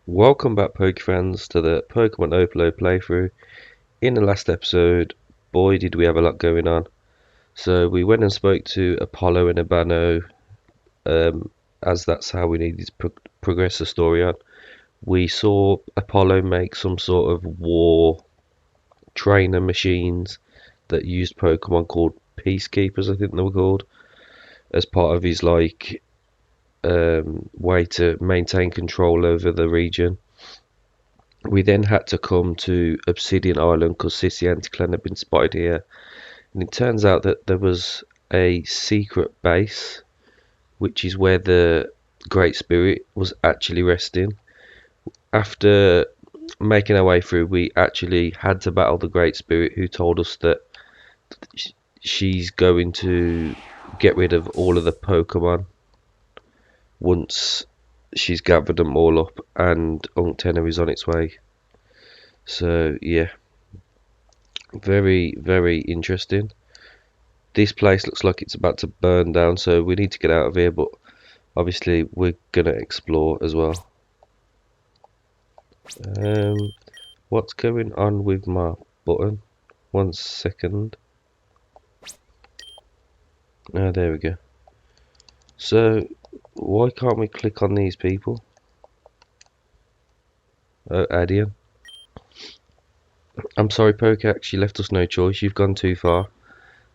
Welcome back, Poke fans, to the Pokemon Opalo playthrough. In the last episode, boy did we have a lot going on. So we went and spoke to Opalo and Abano, as that's how we needed to progress the story on. We saw Opalo make some sort of war trainer machines that used Pokemon called Peacekeepers, I think they were called, as part of his way to maintain control over the region. We then had to come to Obsidian Island because Sissy Anticlan had been spotted here, and it turns out that there was a secret base, which is where the Great Spirit was actually resting. After making our way through, we actually had to battle the Great Spirit, who told us that she's going to get rid of all of the Pokemon once she's gathered them all up, and Unctenna is on its way. So yeah, very interesting. This place looks like it's about to burn down, so we need to get out of here, but obviously we're gonna explore as well. What's going on with my button? 1 second. Ah, there we go. So why can't we click on these people? Oh, Adian. I'm sorry, Pokeax, you left us no choice. You've gone too far.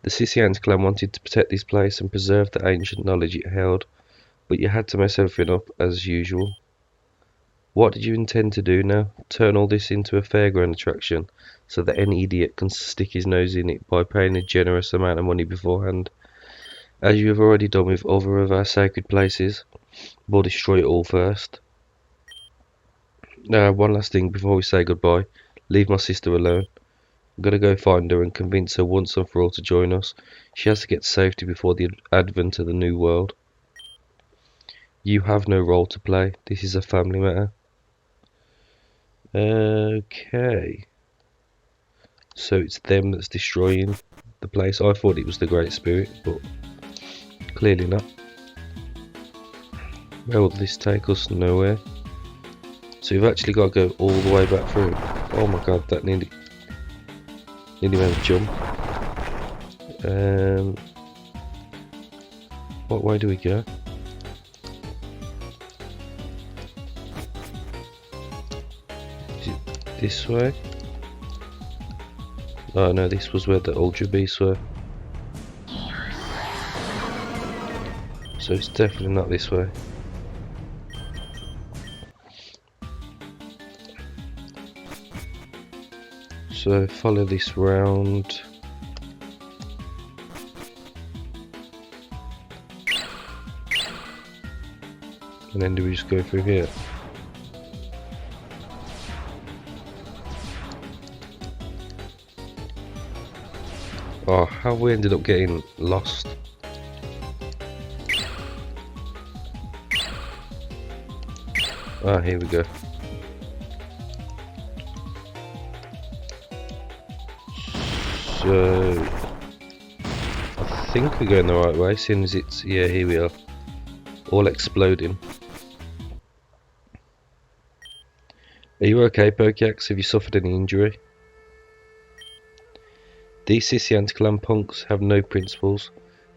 The Sisians clan wanted to protect this place and preserve the ancient knowledge it held, but you had to mess everything up as usual. What did you intend to do now? Turn all this into a fairground attraction so that any idiot can stick his nose in it by paying a generous amount of money beforehand, as you have already done with other of our sacred places? We'll destroy it all first. Now, one last thing before we say goodbye. Leave my sister alone. I'm gonna go find her and convince her once and for all to join us. She has to get to safety before the advent of the new world. You have no role to play. This is a family matter. Okay. So it's them that's destroying the place. I thought it was the Great Spirit, but clearly not. Where will this take us? Nowhere. So we've actually got to go all the way back through. Oh my god, that nearly made a jump. What way do we go? Is it this way? Oh no, this was where the Ultra Beasts were. So it's definitely not this way. So follow this round. And then do we just go through here? Oh, how we ended up getting lost. Ah, here we go. So I think we're going the right way, seeing as it's, yeah, here we are, all exploding. Are you okay, Pokeax? Have you suffered any injury? These Sisianticlan punks have no principles.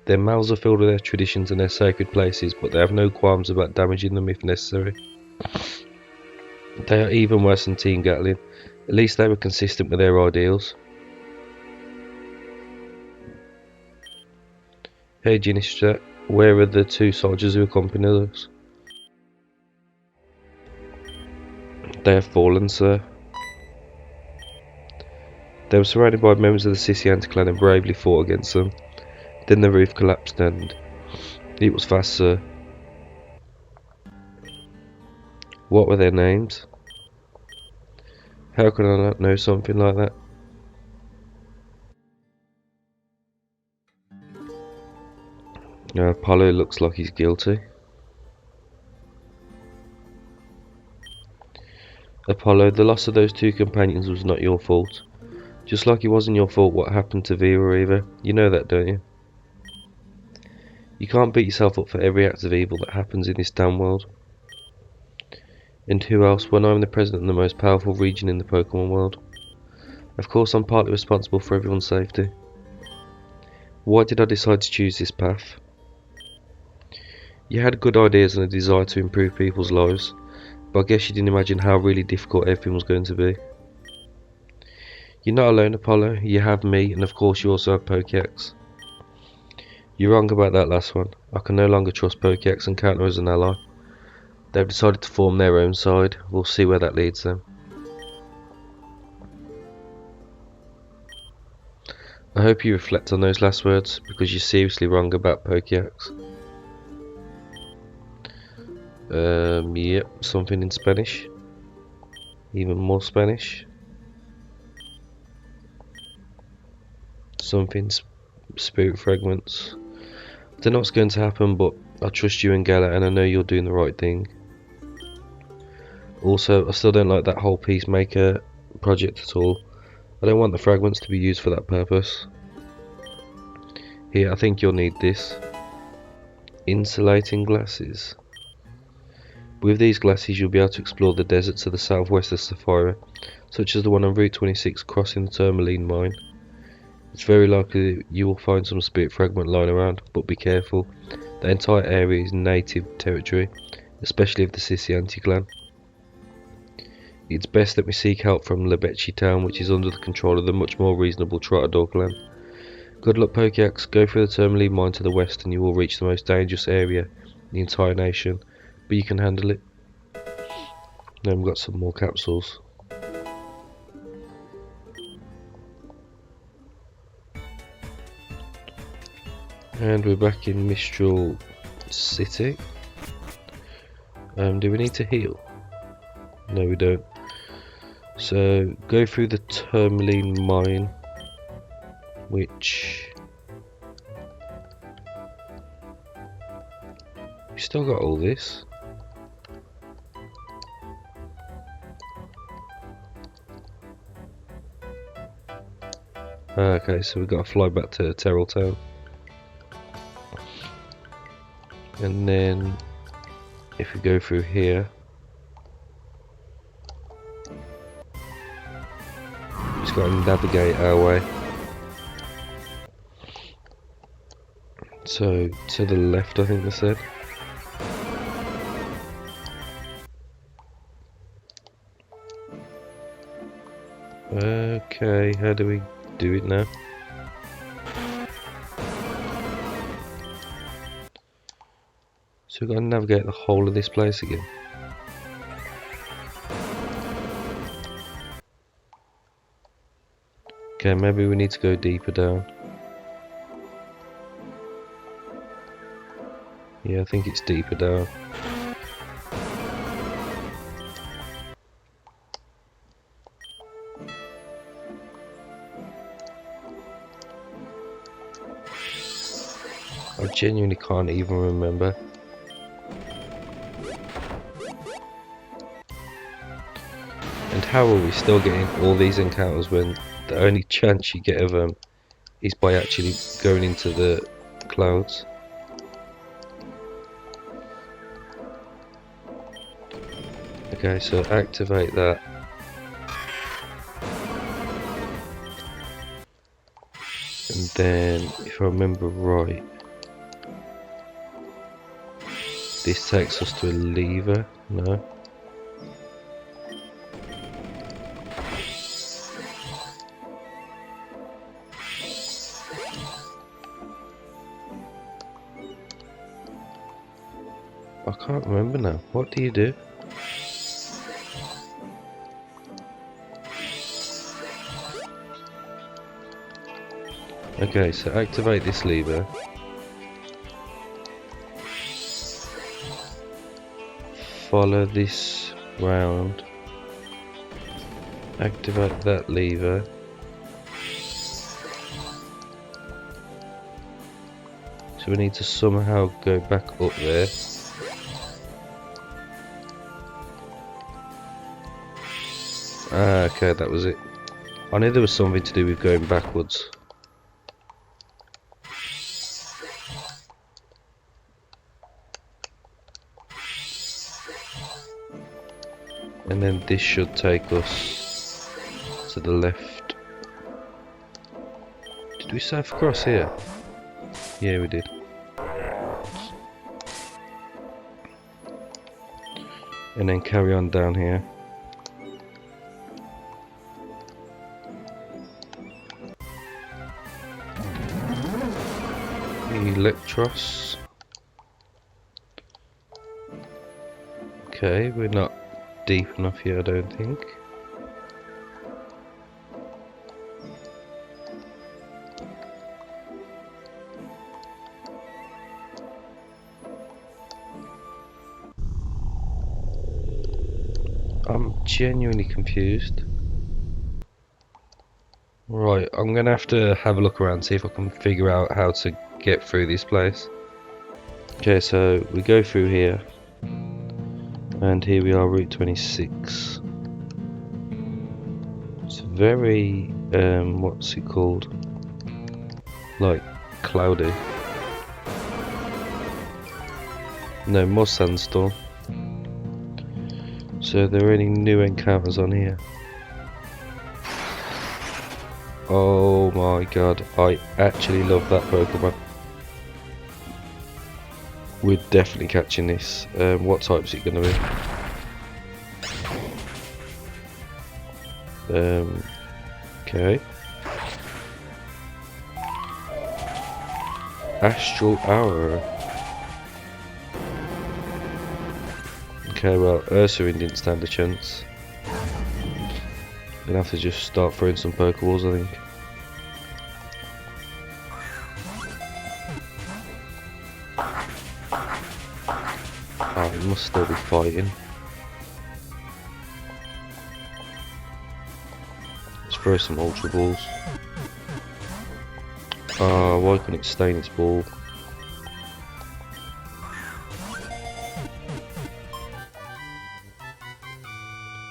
Their mouths are filled with their traditions and their sacred places, but they have no qualms about damaging them if necessary. They are even worse than Team Gattling. At least they were consistent with their ideals. Hey Ginistra, where are the two soldiers who accompanied us? They have fallen, sir. They were surrounded by members of the Sisianta clan and bravely fought against them. Then the roof collapsed and it was fast, sir. What were their names? How could I not know something like that? Now Apollo looks like he's guilty. Apollo, the loss of those two companions was not your fault. Just like it wasn't your fault what happened to Vera either. You know that, don't you? You can't beat yourself up for every act of evil that happens in this damn world. And who else when I'm the president of the most powerful region in the Pokemon world? Of course I'm partly responsible for everyone's safety. Why did I decide to choose this path? You had good ideas and a desire to improve people's lives, but I guess you didn't imagine how really difficult everything was going to be. You're not alone, Apollo. You have me, and of course you also have Pokédex. You're wrong about that last one. I can no longer trust Pokédex and count her as an ally. They've decided to form their own side. We'll see where that leads them. I hope you reflect on those last words, because you're seriously wrong about Pokédex. Yep, something in Spanish. Even more Spanish. Something spirit fragments. I don't know what's going to happen, but I trust you and Gala, and I know you're doing the right thing. Also, I still don't like that whole Peacemaker project at all. I don't want the fragments to be used for that purpose. Here, I think you'll need this. Insulating glasses. With these glasses you'll be able to explore the deserts to the southwest of Cefira, such as the one on Route 26 crossing the Tourmaline mine. It's very likely that you will find some spirit fragment lying around, but be careful. The entire area is native territory, especially of the Sisianti clan. It's best that we seek help from Lebechi town, which is under the control of the much more reasonable Trottador clan. Good luck, Pokédex. Go through the Tourmaline mine to the west and you will reach the most dangerous area in the entire nation, but you can handle it. Then we've got some more capsules. And we're back in Mistral City. Do we need to heal? No, we don't. So go through the Tourmaline mine, which we still got all this. Okay, so we've got to fly back to Terrell Town. And then if we go through here, just got to navigate our way. So to the left, I think they said. Okay, how do we do it now? So we've got to navigate the whole of this place again. Okay, maybe we need to go deeper down. Yeah, I think it's deeper down. I genuinely can't even remember. And how are we still getting all these encounters when the only chance you get of them is by actually going into the clouds? Okay, so activate that. And then, if I remember right, this takes us to a lever. No? I can't remember now. What do you do? Okay, so activate this lever. Follow this round. Activate that lever. So we need to somehow go back up there. Ah, okay, that was it. I knew there was something to do with going backwards. And then this should take us to the left. Did we surf across here? Yeah, we did. And then carry on down here. Electros. Okay, we're not deep enough here, I don't think. I'm genuinely confused. Right, I'm gonna have to have a look around, see if I can figure out how to get through this place. Okay, so we go through here, and here we are, Route 26. It's very, what's it called? Like, cloudy. No, more sandstorm. So, are there any new encounters on here? Oh my god, I actually love that Pokemon. We're definitely catching this. What type is it going to be? Okay. Astral Hour. Okay, well, Ursaring didn't stand a chance. Gonna have to just start throwing some Pokeballs, I think. Oh, he must still be fighting. Let's throw some Ultra Balls. Ah, why couldn't it stay in its ball?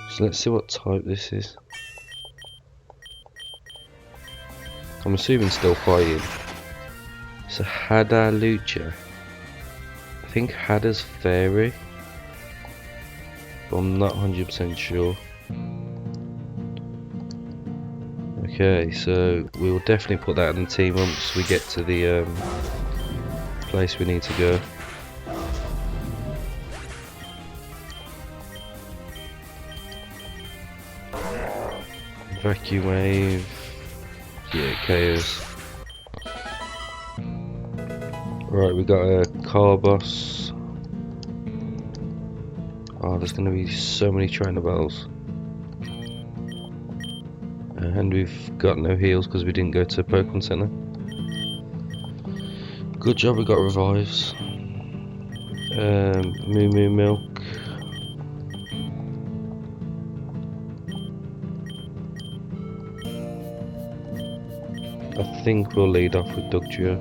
So let's see what type this is. I'm assuming still fighting. So Hada Lucha. I think Hada's Fairy, but I'm not 100% sure. Okay, so we will definitely put that in the team once we get to the place we need to go. Vacuum Wave. Yeah, KOs. Right, we got a car boss. Oh, there's going to be so many trainer battles. And we've got no heals because we didn't go to Pokemon Center. Good job we got revives. Moo Moo Milk. I think we'll lead off with Dugtrio.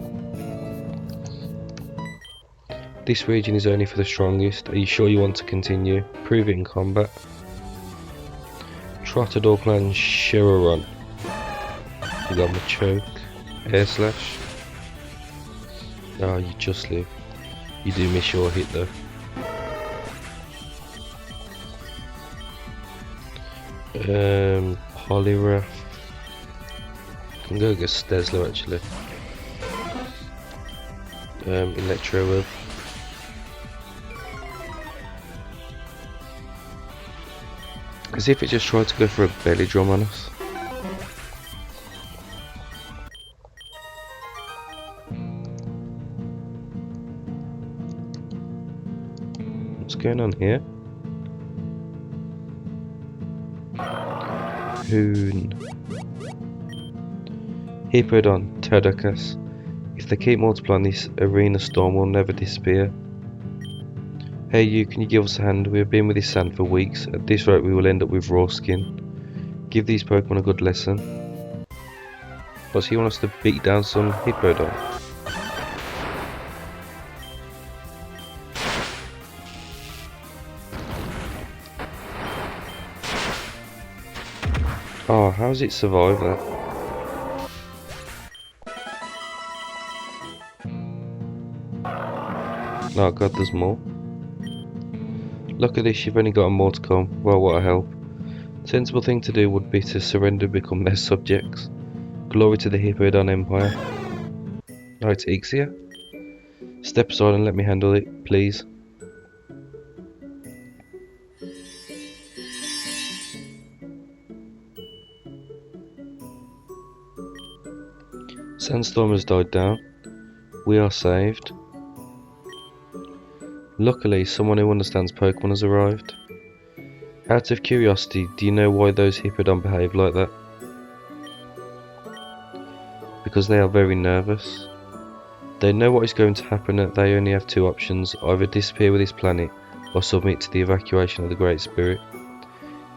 This region is only for the strongest. Are you sure you want to continue? Prove it in combat. Trottador Clan Shiraron. You got Machoke. Air Slash. Oh, you just live. You do miss your hit though. Poliwrath. Can go against Steslo actually. Electro Whip. As if it just tried to go for a belly drum on us. What's going on here? Hoon. Hippodon, Todokas. If they keep multiplying, this arena storm will never disappear. Hey you, can you give us a hand? We have been with this sand for weeks. At this rate we will end up with raw skin. Give these Pokemon a good lesson. Does he want us to beat down some Hippodon? Oh, how's it survived that? Oh god, there's more. Look at this, you've only got more to come. Well, what a help. The sensible thing to do would be to surrender and become their subjects. Glory to the Hippodon Empire. Oh, it's Ixia? Step aside and let me handle it, please. Sandstorm has died down. We are saved. Luckily, someone who understands Pokemon has arrived. Out of curiosity, do you know why those Hippodon behave like that? Because they are very nervous. They know what is going to happen and they only have two options, either disappear with this planet or submit to the evacuation of the Great Spirit.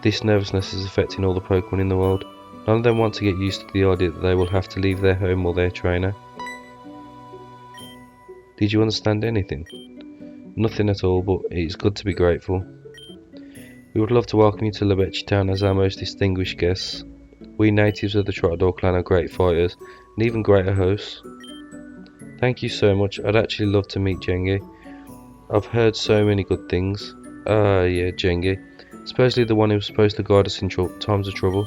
This nervousness is affecting all the Pokemon in the world. None of them want to get used to the idea that they will have to leave their home or their trainer. Did you understand anything? Nothing at all, but it is good to be grateful. We would love to welcome you to Lebechi Town as our most distinguished guests. We natives of the Trotador clan are great fighters, and even greater hosts. Thank you so much. I'd actually love to meet Gengi. I've heard so many good things. Yeah, Gengi. Supposedly the one who was supposed to guide us in times of trouble.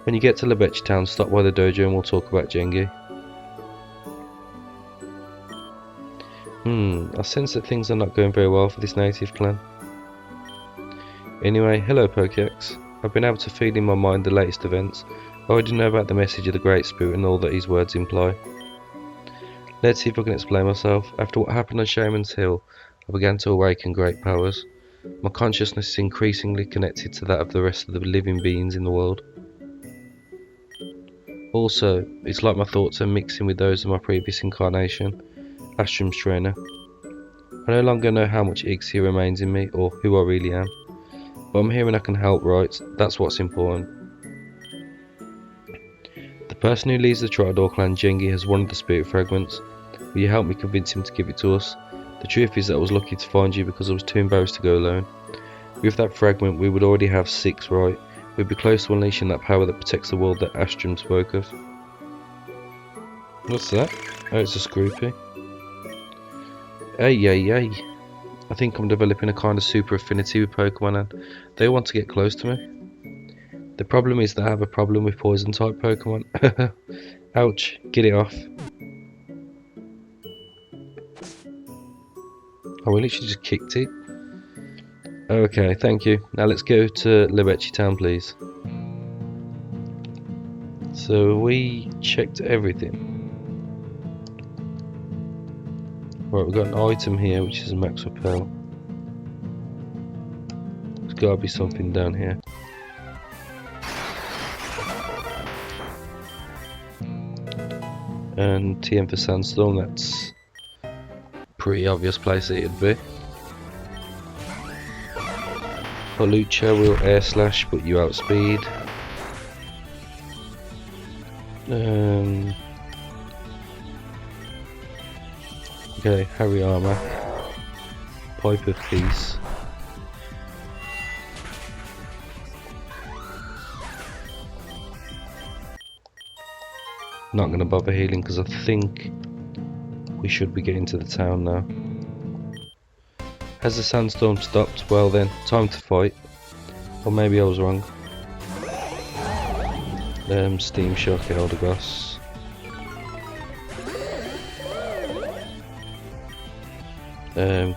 When you get to Lebechi Town, stop by the dojo and we'll talk about Gengi. I sense that things are not going very well for this native clan. Anyway, hello Pokex. I've been able to feed in my mind the latest events. I already know about the message of the Great Spirit and all that his words imply. Let's see if I can explain myself. After what happened on Shaman's Hill, I began to awaken great powers. My consciousness is increasingly connected to that of the rest of the living beings in the world. Also, it's like my thoughts are mixing with those of my previous incarnation, Astrum's trainer. I no longer know how much Ixia remains in me, or who I really am. But I'm here and I can help, right? That's what's important. The person who leads the Trotador clan, Gengi, has one of the spirit fragments. Will you help me convince him to give it to us? The truth is that I was lucky to find you because I was too embarrassed to go alone. With that fragment, we would already have 6, right? We'd be close to unleashing that power that protects the world that Astrum spoke of. What's that? Oh, it's a Scroopy. Hey. I think I'm developing a kind of super affinity with Pokemon and they want to get close to me. The problem is that I have a problem with poison type Pokemon. Ouch, get it off. Oh, we literally just kicked it. Okay, thank you. Now let's go to Lebechi Town, please. So we checked everything. Right, we've got an item here which is a max repel. There's gotta be something down here. And TM for Sandstorm, that's a pretty obvious place that it'd be. Holucha will air slash but you outspeed. Okay, Hariyama. Pipe of Peace. Not gonna bother healing because I think we should be getting to the town now. Has the sandstorm stopped? Well then, time to fight. Or maybe I was wrong. Steam Shock, Eldegoss.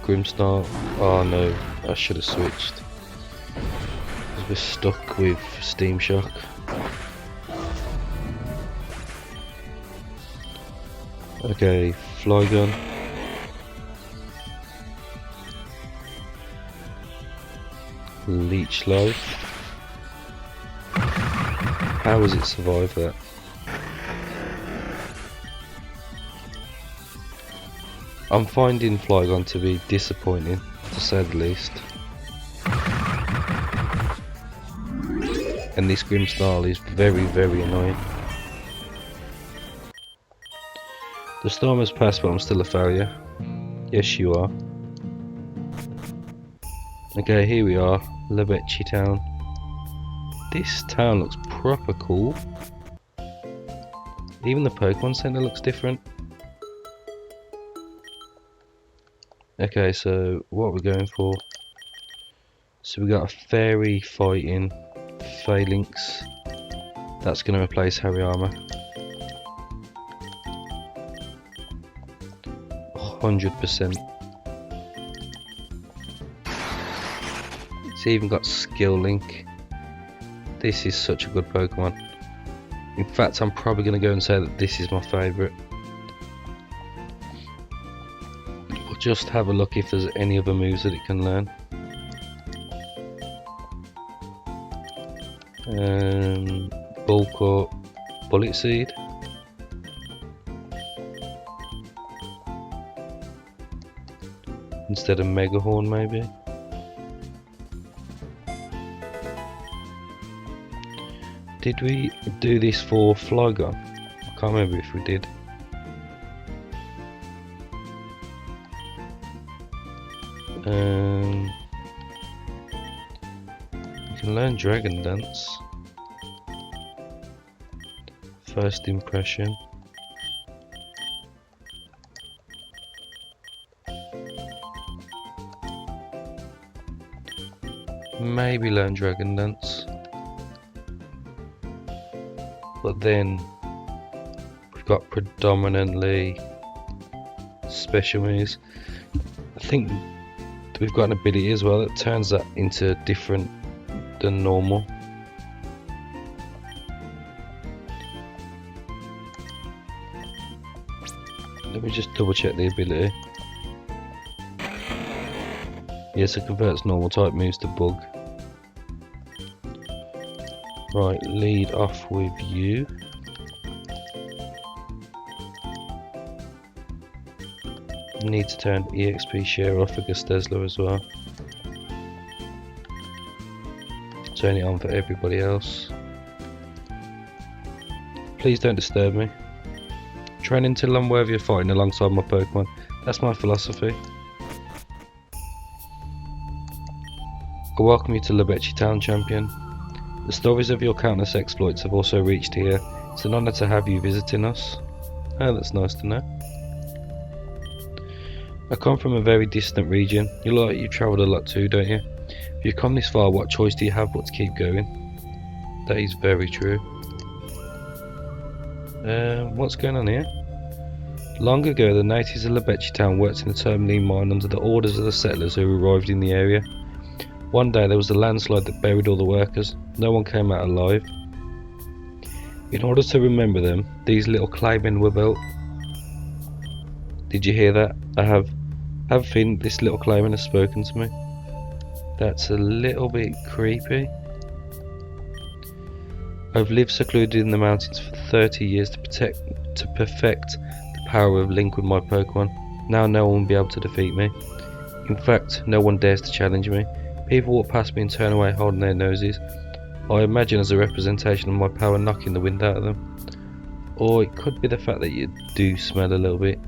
Grimstar. Oh no, I should have switched. We're stuck with Steam Shock. Okay, Flygon. Leech Life. How has it survived that? I'm finding Flygon to be disappointing, to say the least. And this Grimstar is very, very annoying. The storm has passed, but I'm still a failure. Yes, you are. Okay, here we are, Lebechi Town. This town looks proper cool. Even the Pokemon Center looks different. Okay, so what are we going for? So we got a fairy fighting phalanx. That's going to replace Hariyama. 100%. It's even got skill link. This is such a good Pokemon. In fact, I'm probably going to go and say that this is my favourite. We'll just have a look if there's any other moves that it can learn. Bulk or Bullet Seed. Instead of Mega Horn, maybe. Did we do this for Flygon? I can't remember if we did. You can learn Dragon Dance. First impression. Maybe learn Dragon Dance. But then we've got predominantly special moves. I think we've got an ability as well that turns that into different than normal. Let me just double check the ability. Yes, it converts normal type moves to bug. Right, lead off with you. Need to turn EXP share off for Gastesla as well. Turn it on for everybody else. Please don't disturb me. Train until I'm worthy of fighting alongside my Pokemon. That's my philosophy. I welcome you to Lebechi Town, champion. The stories of your countless exploits have also reached here. It's an honour to have you visiting us. Oh, that's nice to know. I come from a very distant region. You look like you've travelled a lot too, don't you? If you've come this far, what choice do you have but to keep going? That is very true. What's going on here? Long ago, the natives of Lebechi Town worked in the Tourmaline mine under the orders of the settlers who arrived in the area. One day there was a landslide that buried all the workers. No one came out alive. In order to remember them, these little claymen were built. Did you hear that? I have a feeling this little clayman has spoken to me. That's a little bit creepy. I've lived secluded in the mountains for 30 years to perfect the power of Link with my Pokemon. Now no one will be able to defeat me. In fact, no one dares to challenge me. People walk past me and turn away holding their noses. I imagine as a representation of my power knocking the wind out of them. Or it could be the fact that you do smell a little bit.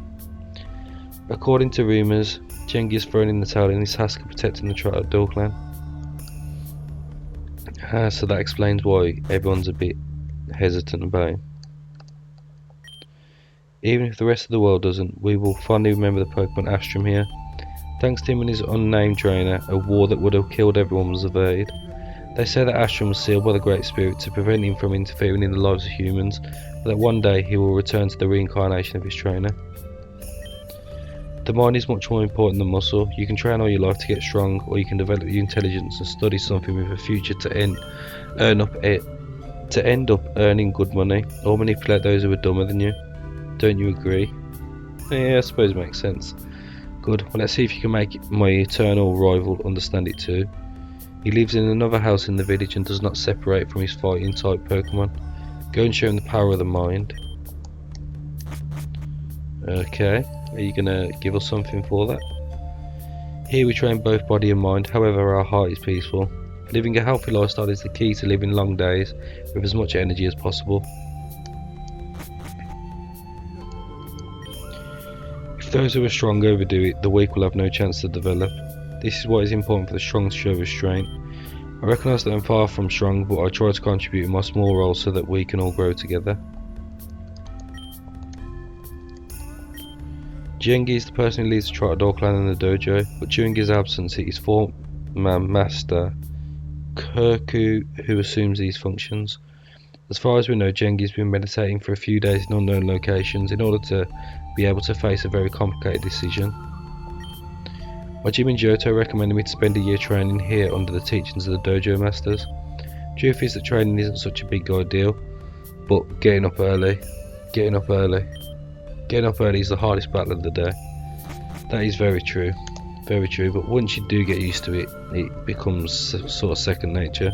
According to rumours, Genghis thrown in the towel in his task of protecting the Trotador clan. So that explains why everyone's a bit hesitant about him. Even if the rest of the world doesn't, we will fondly remember the Pokemon Astrum here. Thanks to him and his unnamed trainer, a war that would have killed everyone was averted. They say that Astrum was sealed by the Great Spirit to prevent him from interfering in the lives of humans, but that one day he will return to the reincarnation of his trainer. The mind is much more important than muscle. You can train all your life to get strong, or you can develop your intelligence and study something with a future to end up earning good money, or manipulate those who are dumber than you. Don't you agree? Yeah, I suppose it makes sense. Good, well let's see if you can make my eternal rival understand it too. He lives in another house in the village and does not separate from his fighting type Pokemon. Go and show him the power of the mind. Okay, are you gonna give us something for that? Here we train both body and mind, however our heart is peaceful. Living a healthy lifestyle is the key to living long days with as much energy as possible. If those who are strong overdo it, the weak will have no chance to develop. This is why it's important for the strong to show restraint. I recognise that I'm far from strong, but I try to contribute in my small role so that we can all grow together. Gengi is the person who leads the Trotador clan in the dojo, but during his absence it is Master Kirku, who assumes these functions. As far as we know, Gengi's been meditating for a few days in unknown locations in order to be able to face a very complicated decision. My Jim and Johto recommended me to spend a year training here under the teachings of the dojo masters. Truth is that training isn't such a big deal, but getting up early is the hardest battle of the day. That is very true, but once you do get used to it, it becomes sort of second nature.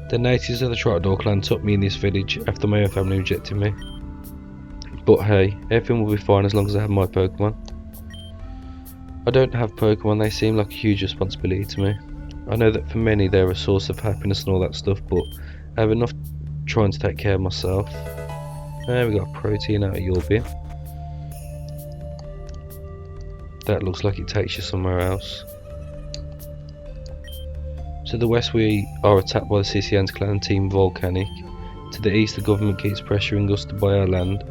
The natives of the Trotador clan took me in this village after my own family rejected me. But hey, everything will be fine as long as I have my Pokemon. I don't have Pokemon, they seem like a huge responsibility to me. I know that for many they're a source of happiness and all that stuff, but I have enough trying to take care of myself. There we got a protein out of your bin. That looks like it takes you somewhere else. To the west we are attacked by the Sicians clan and Team Volcanic. To the east the government keeps pressuring us to buy our land.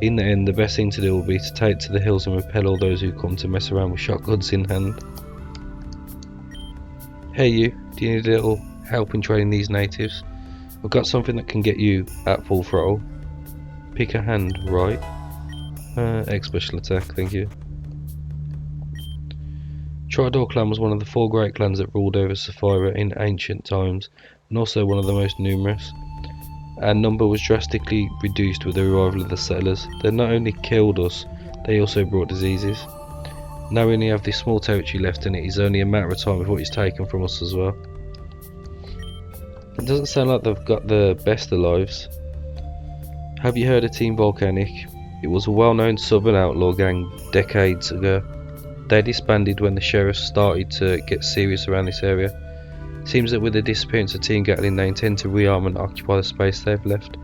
In the end, the best thing to do will be to take to the hills and repel all those who come to mess around with shotguns in hand. Hey you, do you need a little help in training these natives? I've got something that can get you at full throttle. Pick a hand, right? X special attack, thank you. Trotador clan was one of the 4 great clans that ruled over Cefira in ancient times, and also one of the most numerous. Our number was drastically reduced with the arrival of the settlers. They not only killed us, they also brought diseases. Now we only have this small territory left, and it is only a matter of time before it's taken from us as well. It doesn't sound like they've got the best of lives. Have you heard of Team Volcanic? It was a well-known southern outlaw gang decades ago. They disbanded when the sheriffs started to get serious around this area. Seems that with the disappearance of Team Gattling they intend to rearm and occupy the space they've left.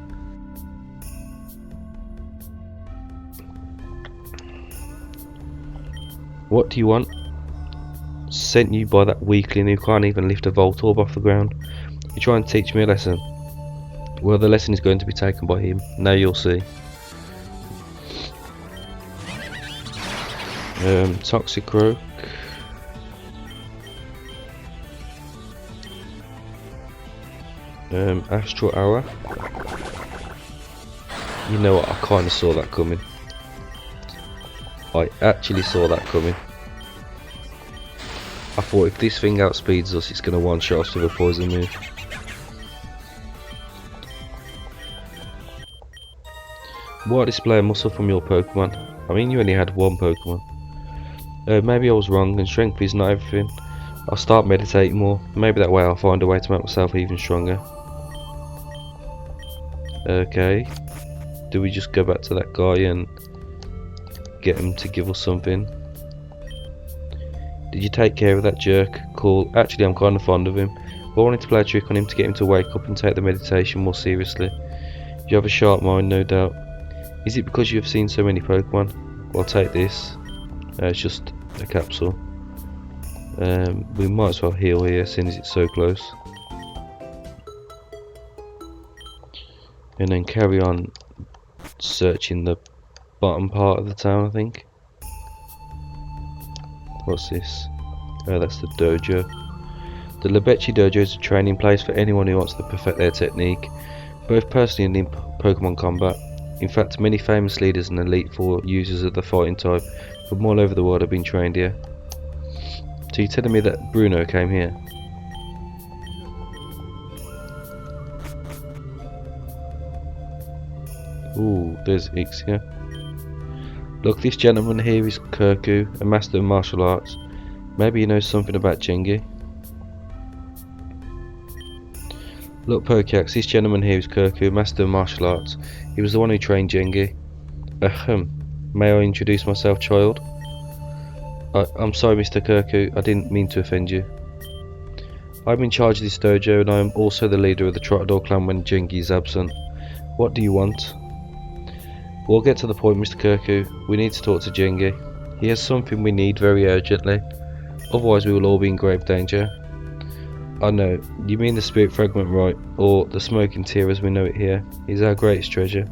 What do you want? Sent you by that weakling who can't even lift a Voltorb off the ground. You trying to teach me a lesson? Well, the lesson is going to be taken by him. Now you'll see. Toxic Rogue. Astral Hour. You know what, I kinda saw that coming. I actually saw that coming. I thought if this thing outspeeds us, it's gonna one-shot us with a poison move. What display of muscle from your Pokemon? I mean, you only had one Pokemon. Maybe I was wrong and strength is not everything. I'll start meditating more. Maybe that way I'll find a way to make myself even stronger. Okay. Do we just go back to that guy and get him to give us something? Did you take care of that jerk? Cool. Actually, I'm kind of fond of him. But I wanted to play a trick on him to get him to wake up and take the meditation more seriously. You have a sharp mind, no doubt. Is it because you have seen so many Pokemon? Well, take this. It's just a capsule. We might as well heal here since it's so close. And then carry on searching the bottom part of the town, I think. What's this? Oh, that's the dojo. The Lebechi dojo is a training place for anyone who wants to perfect their technique, both personally and in Pokemon combat. In fact, many famous leaders and Elite Four users of the fighting type from all over the world have been trained here. So you're telling me that Bruno came here? Ooh, there's Ixia. Look, this gentleman here is Kirku, a master of martial arts. Maybe he knows something about Gengi. Look, Pokeax, this gentleman here is Kirku, master of martial arts. He was the one who trained Gengi. May I introduce myself, child? I'm sorry, Mr. Kirku, I didn't mean to offend you. I'm in charge of this dojo and I am also the leader of the Trotador clan when Gengi is absent. What do you want? We'll get to the point, Mr. Kirku. We need to talk to Gengi. He has something we need very urgently. Otherwise we will all be in grave danger. I know, you mean the spirit fragment, right? Or the smoking tear as we know it here. He's our greatest treasure.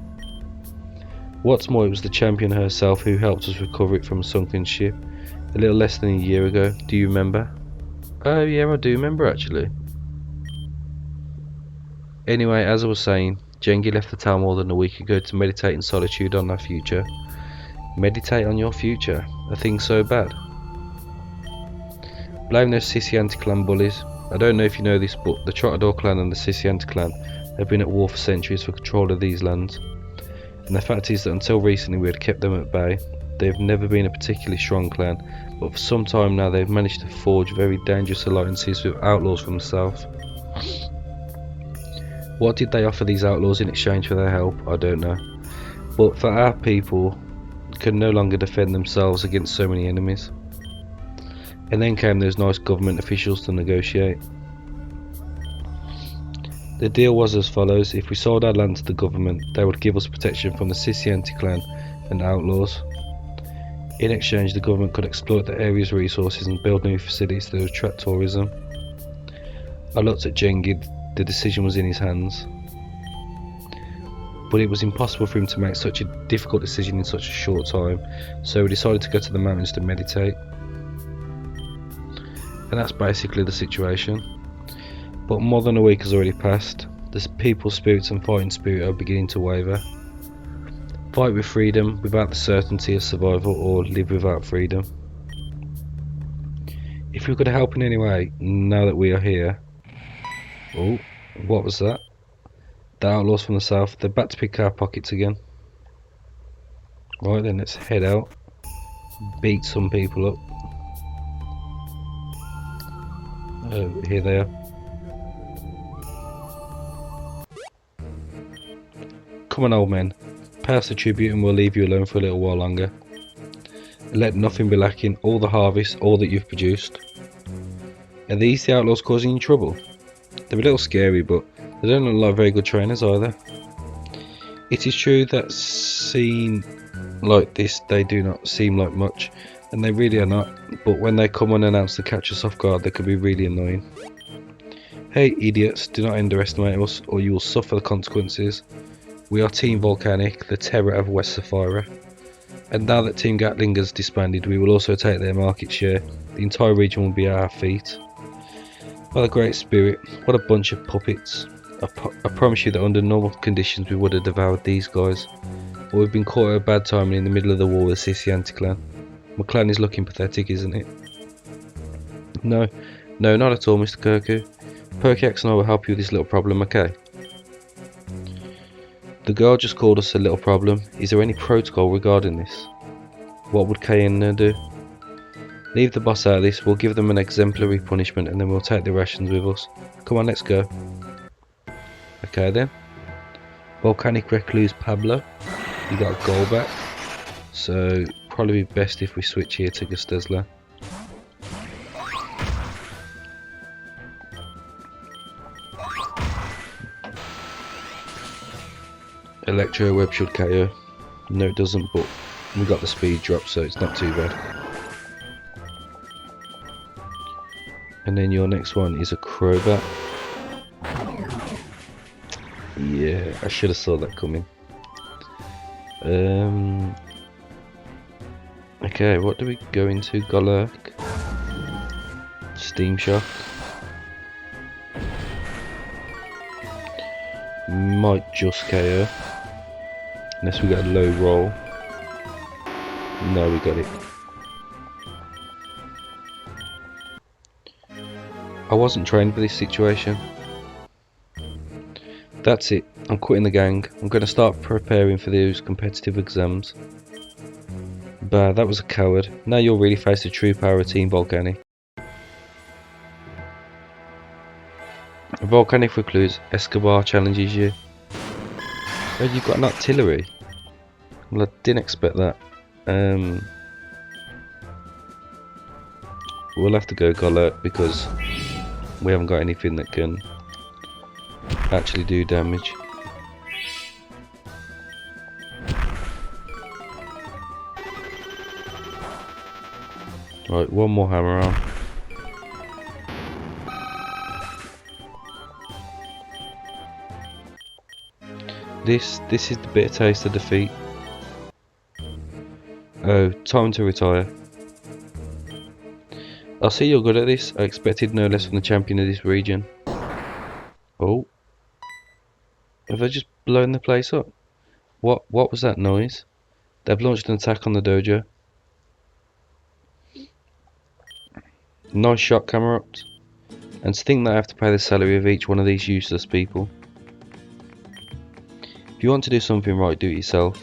What's more, it was the champion herself who helped us recover it from a sunken ship a little less than a year ago. Do you remember? Oh yeah, I do remember actually. Anyway, as I was saying, Jengi left the town more than a week ago to meditate in solitude on our future. Meditate on your future? A thing so bad? Blame those sissy anti-clan bullies. I don't know if you know this, but the Trotador clan and the sissy anti-clan have been at war for centuries for control of these lands. And the fact is that until recently we had kept them at bay. They've never been a particularly strong clan, but for some time now they've managed to forge very dangerous alliances with outlaws from the south. What did they offer these outlaws in exchange for their help? I don't know. But for our people can no longer defend themselves against so many enemies. And then came those nice government officials to negotiate. The deal was as follows: if we sold our land to the government, they would give us protection from the Sisianti clan and outlaws. In exchange, the government could exploit the area's resources and build new facilities to attract tourism. I looked at Jengid. The decision was in his hands. But it was impossible for him to make such a difficult decision in such a short time, so we decided to go to the mountains to meditate. And that's basically the situation. But more than a week has already passed. The people's spirits and fighting spirit are beginning to waver. Fight with freedom without the certainty of survival, or live without freedom. If we could help in any way, now that we are here. Oh, what was that? The outlaws from the south, they're back to pick our pockets again. Right then, let's head out. Beat some people up. Oh, here they are. Come on, old men. Pay us the tribute and we'll leave you alone for a little while longer. And let nothing be lacking, all the harvest, all that you've produced. Are these the outlaws causing you trouble? They're a little scary, but they don't look like very good trainers either. It is true that seen like this, they do not seem like much, and they really are not, but when they come unannounced to catch us off guard, they can be really annoying. Hey idiots, do not underestimate us, or you will suffer the consequences. We are Team Volcanic, the terror of West Cefira. And now that Team Gattling has disbanded, we will also take their market share. The entire region will be at our feet. By the Great Spirit, what a bunch of puppets. I promise you that under normal conditions we would have devoured these guys. But we've been caught at a bad time in the middle of the war with the Sisianti clan. My clan is looking pathetic, isn't it? No, not at all, Mr. Kirku. Perkyax and I will help you with this little problem, okay? The girl just called us a little problem. Is there any protocol regarding this? What would Cayenne do? Leave the boss out of this, we'll give them an exemplary punishment and then we'll take the rations with us. Come on, let's go. Okay then. Volcanic Recluse Pablo, you got a goal back. So, probably be best if we switch here to Gustesla. Electro Web should KO. No, it doesn't, but we got the speed drop, so it's not too bad. And then your next one is a Crobat. Yeah, I should have saw that coming. Okay, what do we go into? Golurk, Steam Shock. Might just KO. Unless we get a low roll. No, we got it. I wasn't trained for this situation. That's it. I'm quitting the gang. I'm going to start preparing for those competitive exams. Bah, that was a coward. Now you'll really face the true power of Team Volcanic. A Volcanic Recluse, Escobar challenges you. Oh, you got an artillery? Well, I didn't expect that. We'll have to go Golurk because we haven't got anything that can actually do damage. Right, one more hammer arm. This is the bitter taste of defeat. Oh, time to retire. I see you're good at this. I expected no less from the champion of this region. Oh. Have they just blown the place up? What was that noise? They've launched an attack on the dojo. Nice shot, Camerupt. And to think that I have to pay the salary of each one of these useless people. If you want to do something right, do it yourself.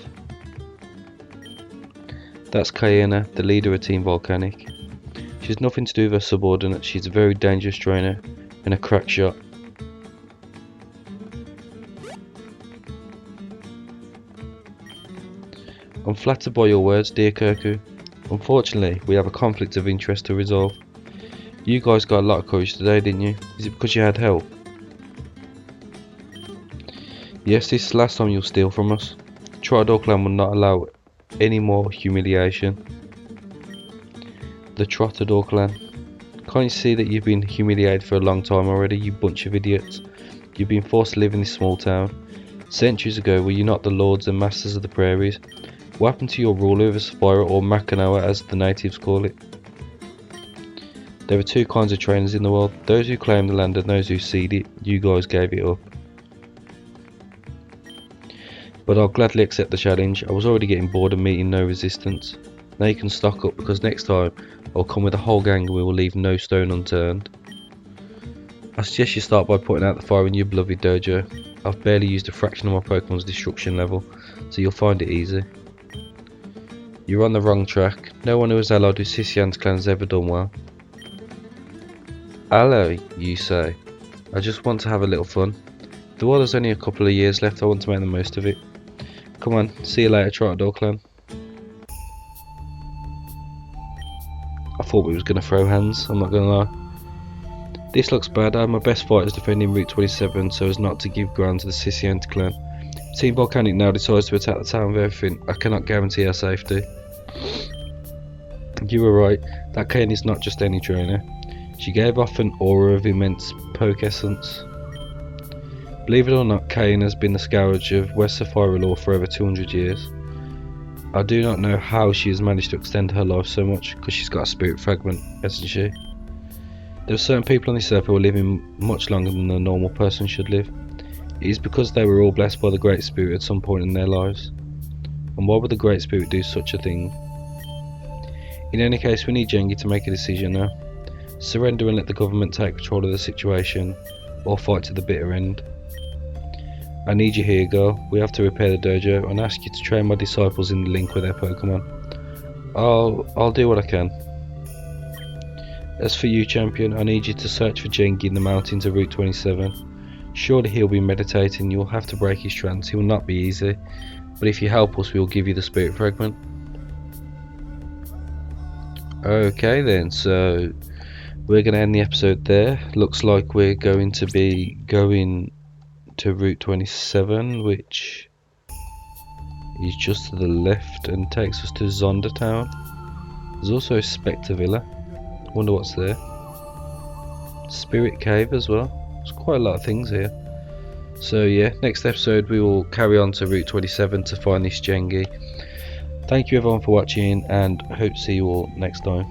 That's Kayena, the leader of Team Volcanic. She has nothing to do with her subordinate. She's a very dangerous trainer and a crack shot. I'm flattered by your words, dear Kirku. Unfortunately, we have a conflict of interest to resolve. You guys got a lot of courage today, didn't you? Is it because you had help? Yes, this is the last time you'll steal from us. Tridor clan will not allow any more humiliation. The Trottador clan. Can't you see that you've been humiliated for a long time already, you bunch of idiots? You've been forced to live in this small town. Centuries ago, were you not the lords and masters of the prairies? What happened to your rule over Cefira, or Makanawa as the natives call it? There are two kinds of trainers in the world, those who claim the land and those who cede it. You guys gave it up. But I'll gladly accept the challenge. I was already getting bored of meeting no resistance. Now you can stock up, because next time I'll come with a whole gang and we will leave no stone unturned. I suggest you start by putting out the fire in your beloved dojo. I've barely used a fraction of my Pokemon's destruction level, so you'll find it easy. You're on the wrong track. No one who has allied with Sisian's clan has ever done well. Ally, you say? I just want to have a little fun. The world has only a couple of years left, I want to make the most of it. Come on, see you later, Trottador clan. I thought we was going to throw hands, I'm not going to lie. This looks bad. I have my best fighters defending Route 27 so as not to give ground to the Sisian clan. Team Volcanic now decides to attack the town with everything. I cannot guarantee our safety. You were right, that Kane is not just any trainer. She gave off an aura of immense poke essence. Believe it or not, Kane has been the scourge of West Cefira law for over 200 years. I do not know how she has managed to extend her life so much, because she's got a spirit fragment, hasn't she? There are certain people on this earth who are living much longer than a normal person should live. It is because they were all blessed by the Great Spirit at some point in their lives. And why would the Great Spirit do such a thing? In any case, we need Jengi to make a decision now. Surrender and let the government take control of the situation, or fight to the bitter end. I need you here, girl. We have to repair the dojo and ask you to train my disciples in the link with their Pokemon. I'll do what I can. As for you, champion, I need you to search for Jengi in the mountains of Route 27. Surely he'll be meditating. You'll have to break his trance. He will not be easy. But if you help us, we will give you the spirit fragment. Okay then, so we're going to end the episode there. Looks like we're going to be going to Route 27, which is just to the left and takes us to Zonda Town. There's also Spectre Villa. Wonder what's there. Spirit Cave as well. There's quite a lot of things here. So yeah, next episode we will carry on to Route 27 to find this Jengi. Thank you everyone for watching, and I hope to see you all next time.